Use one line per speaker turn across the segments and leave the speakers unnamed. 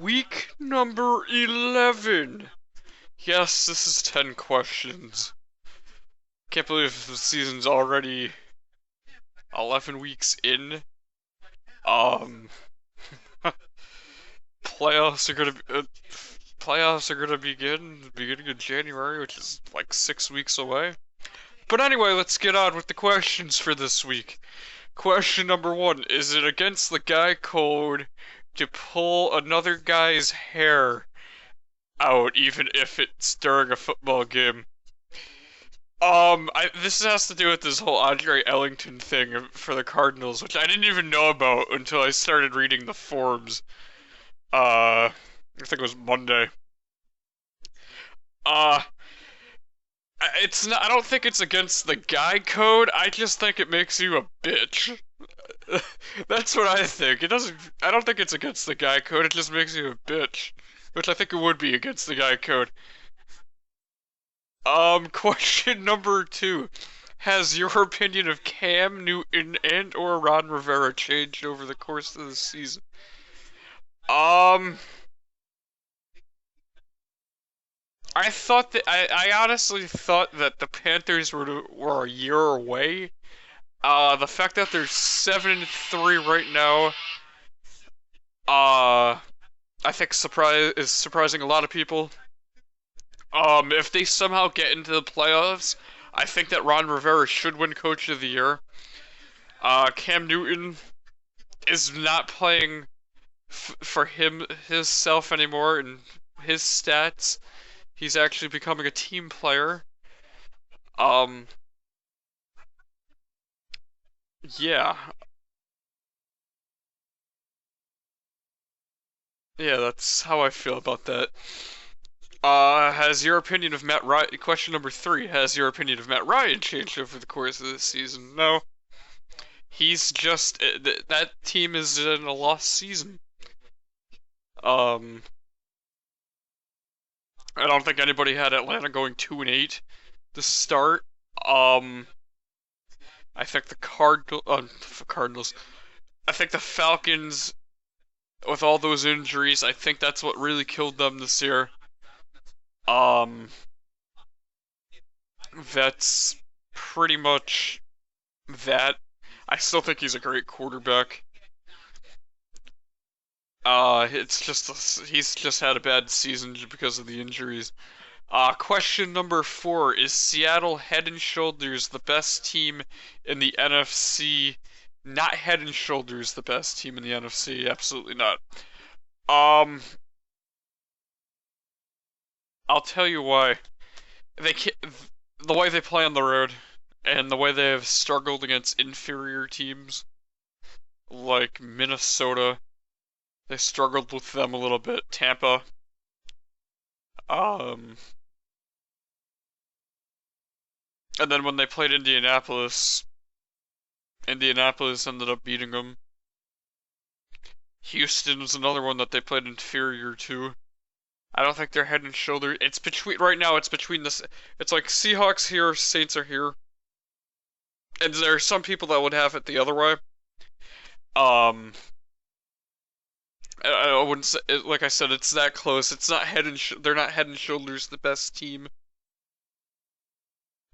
Week number 11. Yes, this is 10 questions. Can't believe the season's already 11 weeks in. Um, playoffs are gonna be, beginning of January, which is like 6 weeks away. But anyway, let's get on with the questions for this week. Question number 1: is it against the guy code to pull another guy's hair out, even if it's during a football game? This has to do with this whole Andre Ellington thing for the Cardinals, which I didn't even know about until I started reading the forums. I think it was Monday. Uh, it's not, I don't think it's against the guy code, I just think it makes you a bitch. That's what I think. I don't think it's against the guy code, it just makes you a bitch. Which I think it would be against the guy code. Question number 2. Has your opinion of Cam Newton and or Ron Rivera changed over the course of the season? I honestly thought that the Panthers were a year away. The fact that they're 7-3 right now, I think is surprising a lot of people. If they somehow get into the playoffs, I think that Ron Rivera should win Coach of the Year. Cam Newton is not playing for himself anymore and his stats. He's actually becoming a team player. Yeah. Yeah, that's how I feel about that. Has your opinion of Matt Ryan, question number 3, has your opinion of Matt Ryan changed over the course of this season? No. He's just, that team is in a lost season. I don't think anybody had Atlanta going 2-8 to start. I think the Cardinals. I think the Falcons, with all those injuries, I think that's what really killed them this year. That's pretty much that. I still think he's a great quarterback. It's just he's just had a bad season because of the injuries. Question number 4: is Seattle head and shoulders the best team in the NFC? Not head and shoulders the best team in the NFC. Absolutely not. I'll tell you why. The way they play on the road, and the way they have struggled against inferior teams like Minnesota. They struggled with them a little bit. Tampa. And then when they played Indianapolis ended up beating them. Houston was another one that they played inferior to. I don't think they're head and shoulder. It's between right now. It's between this. It's like Seahawks here, Saints are here, and there are some people that would have it the other way. I wouldn't say, like I said, it's that close. It's not they're not head and shoulders the best team.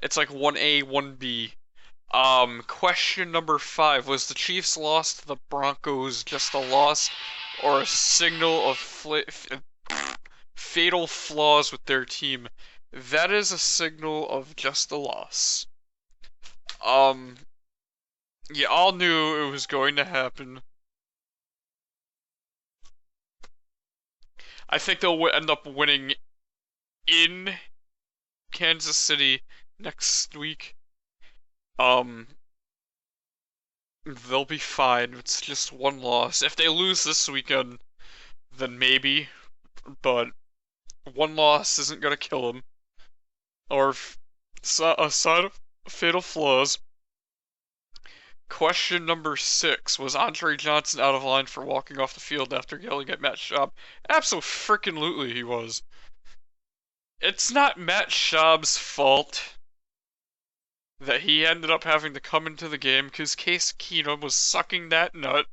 It's like 1A, 1B. Question number 5: was the Chiefs' loss to the Broncos just a loss or a signal of fatal flaws with their team? That is a signal of just a loss. You all knew it was going to happen. I think they'll end up winning in Kansas City next week. They'll be fine. It's just one loss. If they lose this weekend, then maybe. But one loss isn't gonna kill them. Or a sign of fatal flaws. Question number 6: was Andre Johnson out of line for walking off the field after yelling at Matt Schaub? Absolutely he was. It's not Matt Schaub's fault that he ended up having to come into the game because Case Keenum was sucking that nut.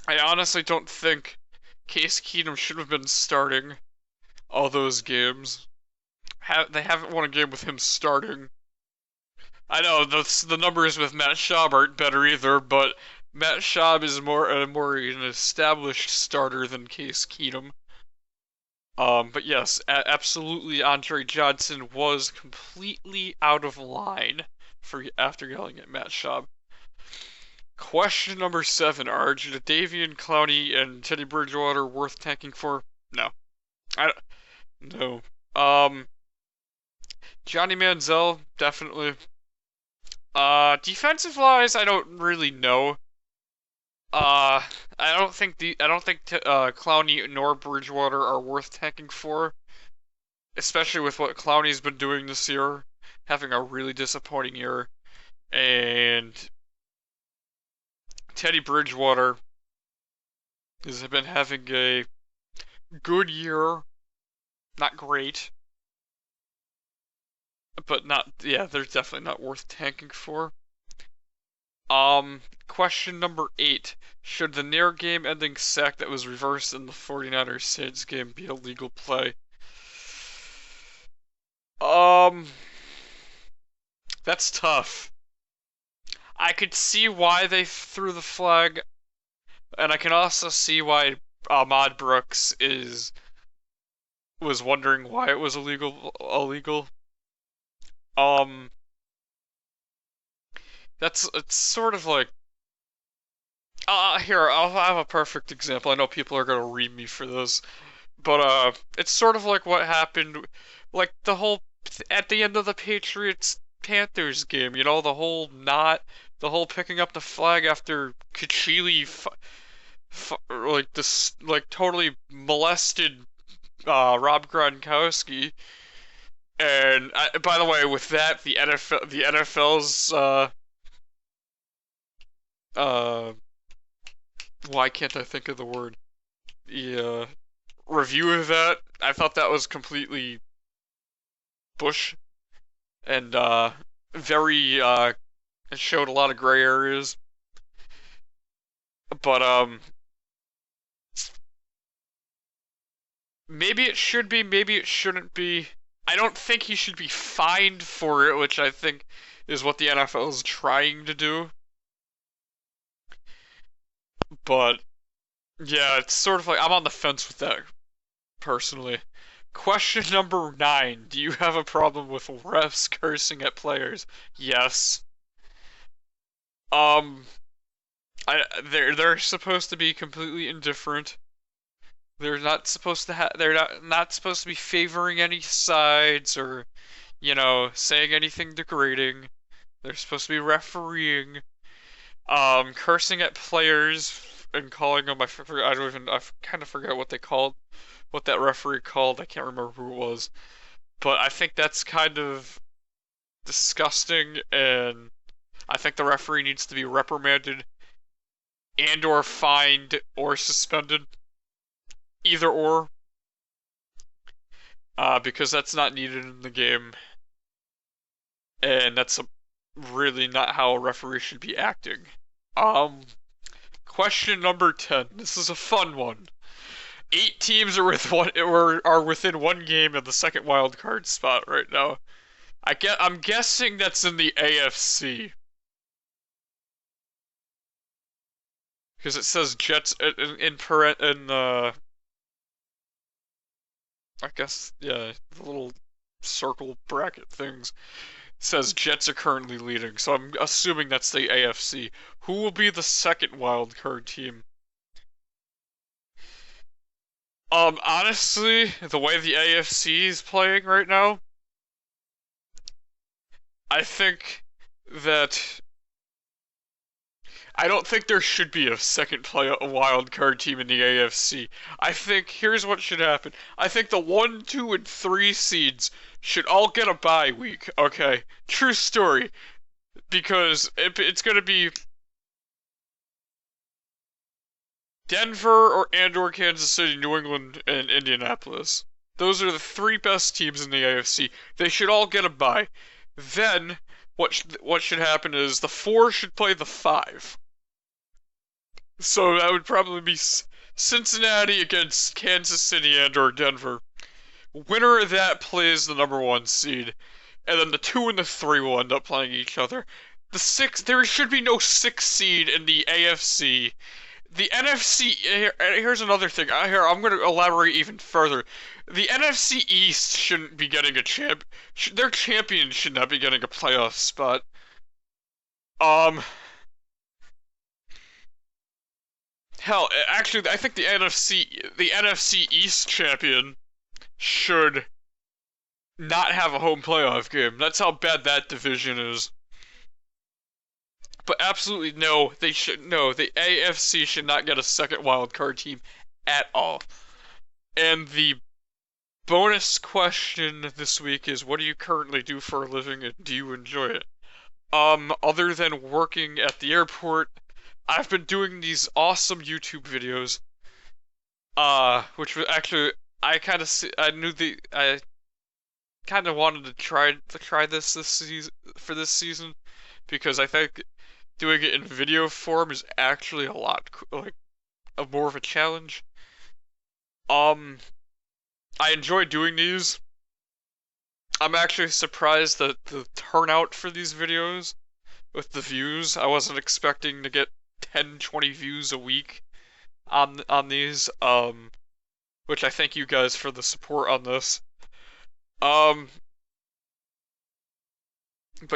I honestly don't think Case Keenum should have been starting all those games. They haven't won a game with him starting. I know the numbers with Matt Schaub aren't better either, but Matt Schaub is more an established starter than Case Keenum. But yes, absolutely, Andre Johnson was completely out of line for after yelling at Matt Schaub. Question number 7: Are Jadeveon Clowney and Teddy Bridgewater worth tanking for? No, I no. Johnny Manziel definitely. Defensive wise, I don't really know. I don't think Clowney nor Bridgewater are worth tanking for, especially with what Clowney's been doing this year, having a really disappointing year, and Teddy Bridgewater has been having a good year, not great, but not, yeah, they're definitely not worth tanking for. Question number 8. Should the near game-ending sack that was reversed in the 49ers-Saints game be a legal play? That's tough. I could see why they threw the flag, and I can also see why Ahmad Brooks was wondering why it was illegal. Um, it's sort of like, here, I'll have a perfect example. I know people are gonna read me for this, but it's sort of like what happened, like at the end of the Patriots Panthers game. You know, the whole picking up the flag after Kachili like this, like totally molested Rob Gronkowski. And by the way, with that, the NFL's uh, why can't I think of the word? The review of that, I thought that was completely bush and very it showed a lot of gray areas. But maybe it should be, maybe it shouldn't be. I don't think he should be fined for it, which I think is what the NFL is trying to do. But yeah, it's sort of like I'm on the fence with that personally. Question number 9. Do you have a problem with refs cursing at players? Yes. Um, they're supposed to be completely indifferent. They're not supposed to they're not supposed to be favoring any sides or, saying anything degrading. They're supposed to be refereeing. Cursing at players and calling them, I kind of forget what that referee called. I can't remember who it was. But I think that's kind of disgusting, and I think the referee needs to be reprimanded and or fined or suspended. Either or. Because that's not needed in the game. And that's really not how a referee should be acting. Question number 10. This is a fun one. 8 teams are within one game of the second wild card spot right now. I'm guessing that's in the AFC. Because it says Jets in I guess, yeah, the little circle bracket things. It says Jets are currently leading, so I'm assuming that's the AFC. Who will be the second wild card team? Honestly, the way the AFC is playing right now, I think that I don't think there should be a a wild card team in the AFC. I think here's what should happen. I think the 1, 2, and 3 seeds should all get a bye week. Okay, true story. Because it's gonna be Denver or Kansas City, New England, and Indianapolis. Those are the 3 best teams in the AFC. They should all get a bye. Then what should happen is the 4 should play the 5. So that would probably be Cincinnati against Kansas City and or Denver. Winner of that plays the number 1 seed, and then the 2 and the 3 will end up playing each other. There should be no 6 seed in the AFC. The NFC, here's another thing. I'm going to elaborate even further. The NFC East shouldn't be getting a their champion should not be getting a playoff spot. Hell, actually, I think the NFC East champion should not have a home playoff game. That's how bad that division is. But absolutely no, the AFC should not get a second wildcard team at all. And the bonus question this week is, what do you currently do for a living and do you enjoy it? Other than working at the airport, I've been doing these awesome YouTube videos. Which was actually, I kind of wanted to try this season for this season because I think doing it in video form is actually a lot more of a challenge. I enjoy doing these. I'm actually surprised that the turnout for these videos with the views. I wasn't expecting to get 10, 20 views a week on these. Which I thank you guys for the support on this. But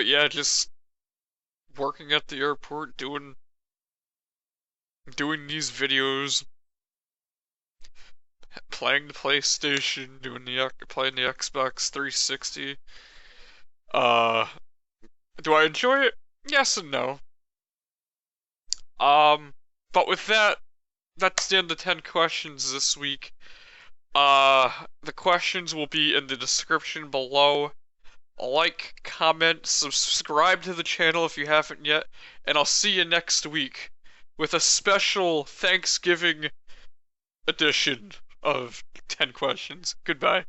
yeah, just working at the airport, doing these videos, playing the PlayStation, playing the Xbox 360. Do I enjoy it? Yes and no. But with that, that's the end of 10 questions this week. The questions will be in the description below. Like, comment, subscribe to the channel if you haven't yet, and I'll see you next week with a special Thanksgiving edition of 10 questions. Goodbye.